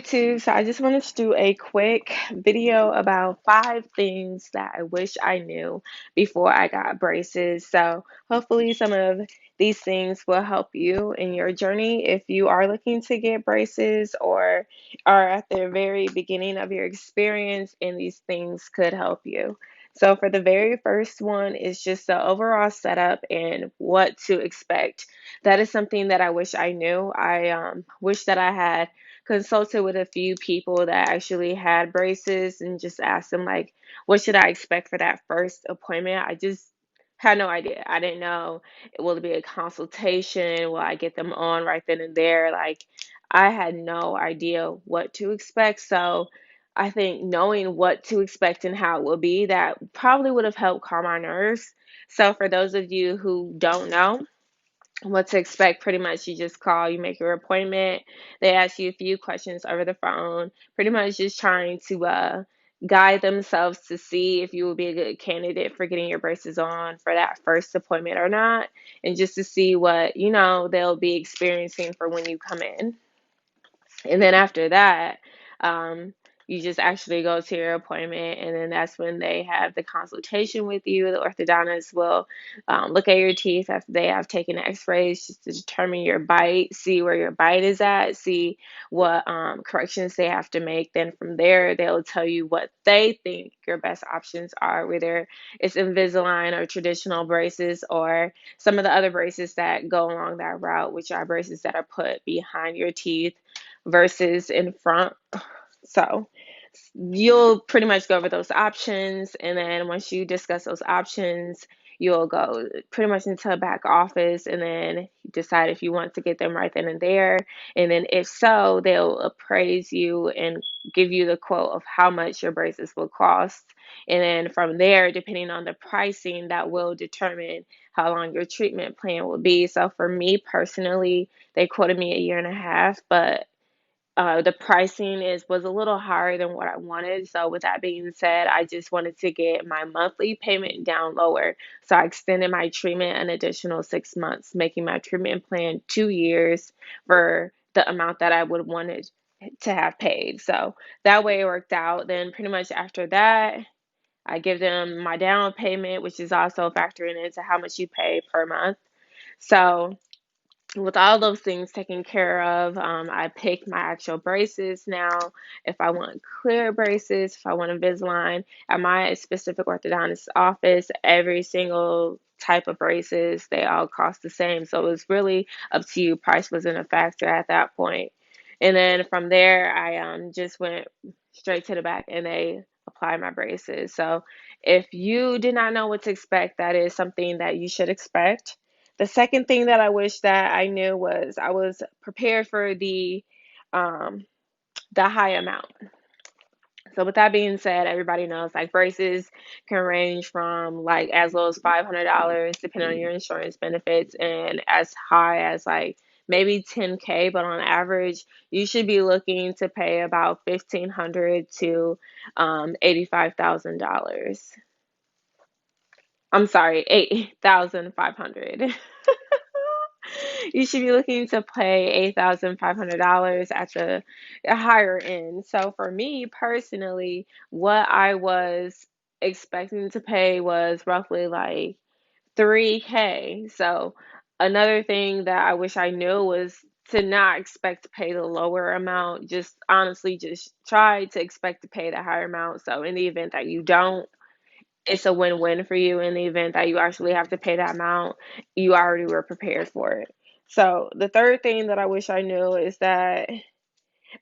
YouTube. So I just wanted to do a quick video about 5 things that I wish I knew before I got braces. So hopefully some of these things will help you in your journey if you are looking to get braces or are at the very beginning of your experience, and these things could help you. So for the very first one is just the overall setup and what to expect. That is something that I wish I knew. I wish that I had consulted with a few people that actually had braces and just asked them, like, what should I expect for that first appointment. I just had no idea. I didn't know, will it be a consultation, will I get them on right then and there? Like, I had no idea what to expect. So I think knowing what to expect and how it will be, that probably would have helped calm my nerves. So for those of you who don't know what to expect, pretty much you just call, you make your appointment, they ask you a few questions over the phone, pretty much just trying to guide themselves to see if you will be a good candidate for getting your braces on for that first appointment or not, and just to see what they'll be experiencing for when you come in. And then after that, um, you just actually go to your appointment, and then that's when they have the consultation with you. The orthodontist will look at your teeth after they have taken x-rays just to determine your bite, see where your bite is at, see what corrections they have to make. Then from there, they'll tell you what they think your best options are, whether it's Invisalign or traditional braces or some of the other braces that go along that route, which are braces that are put behind your teeth versus in front. So you'll pretty much go over those options, and then once you discuss those options, you'll go pretty much into a back office and then decide if you want to get them right then and there. And then if so, they'll appraise you and give you the quote of how much your braces will cost. And then from there, depending on the pricing, that will determine how long your treatment plan will be. So for me personally, they quoted me a year and a half, but the pricing was a little higher than what I wanted. So with that being said, I just wanted to get my monthly payment down lower. So I extended my treatment an additional 6 months, making my treatment plan 2 years for the amount that I would wanted to have paid. So that way it worked out. Then pretty much after that, I give them my down payment, which is also factoring into how much you pay per month. So with all those things taken care of, I pick my actual braces now. If I want clear braces, if I want Invisalign, at my specific orthodontist office, every single type of braces, they all cost the same. So it was really up to you. Price wasn't a factor at that point. And then from there, I just went straight to the back and they applied my braces. So if you did not know what to expect, that is something that you should expect. The second thing that I wish that I knew was I was prepared for um, the high amount. So with that being said, everybody knows like braces can range from like as low as $500 depending on your insurance benefits, and as high as like maybe 10K, but on average you should be looking to pay about 1,500 to $85,000. I'm sorry, 8,500. You should be looking to pay $8,500 at the higher end. So for me personally, what I was expecting to pay was roughly like 3K. So another thing that I wish I knew was to not expect to pay the lower amount. Just honestly, just try to expect to pay the higher amount. So in the event that you don't, it's a win-win for you. In the event that you actually have to pay that amount, you already were prepared for it. So the third thing that I wish I knew is that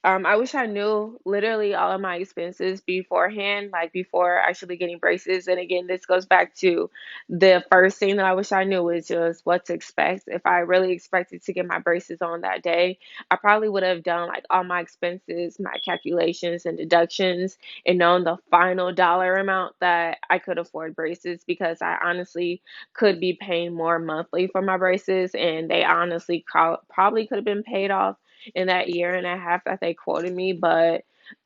I wish I knew literally all of my expenses beforehand, like before actually getting braces. And again, this goes back to the first thing that I wish I knew was just what to expect. If I really expected to get my braces on that day, I probably would have done like all my expenses, my calculations and deductions, and known the final dollar amount that I could afford braces, because I honestly could be paying more monthly for my braces, and they honestly probably could have been paid off in that year and a half that they quoted me. But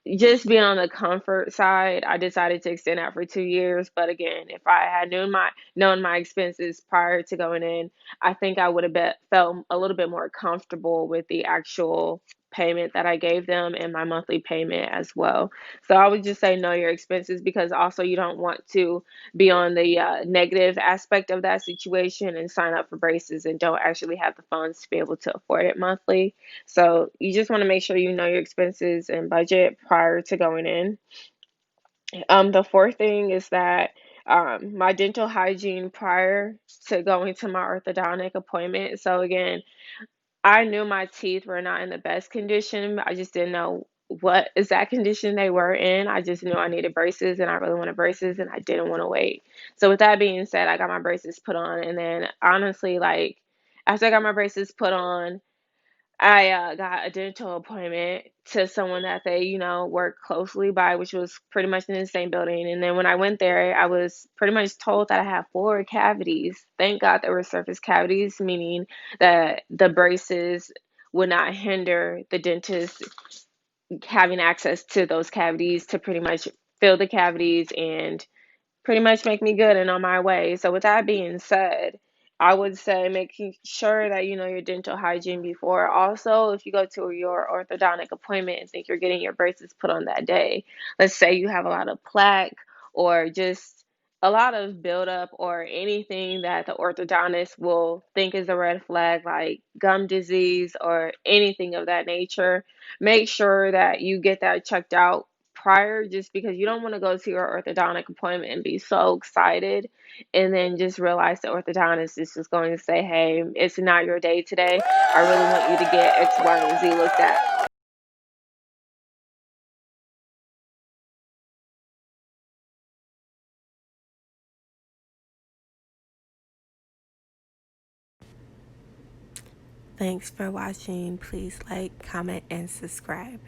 just being on the comfort side, I decided to extend that for 2 years. But again, if I had known my expenses prior to going in, I think I would have felt a little bit more comfortable with the actual payment that I gave them and my monthly payment as well. So I would just say know your expenses, because also you don't want to be on the negative aspect of that situation and sign up for braces and don't actually have the funds to be able to afford it monthly. So you just want to make sure you know your expenses and budget prior to going in. The fourth thing is that my dental hygiene prior to going to my orthodontic appointment. So again, I knew my teeth were not in the best condition. I just didn't know what exact condition they were in. I just knew I needed braces and I really wanted braces and I didn't want to wait. So with that being said, I got my braces put on, and then honestly, like after I got my braces put on, I got a dental appointment to someone that they, work closely by, which was pretty much in the same building. And then when I went there, I was pretty much told that I have four cavities. Thank God there were surface cavities, meaning that the braces would not hinder the dentist having access to those cavities to pretty much fill the cavities and pretty much make me good and on my way. So with that being said, I would say making sure that you know your dental hygiene before. Also, if you go to your orthodontic appointment and think you're getting your braces put on that day, let's say you have a lot of plaque or just a lot of buildup or anything that the orthodontist will think is a red flag, like gum disease or anything of that nature, make sure that you get that checked out prior, just because you don't want to go to your orthodontic appointment and be so excited and then just realize the orthodontist is just going to say, hey, it's not your day today. I really want you to get X, Y, and Z looked at. Thanks for watching. Please like, comment, and subscribe.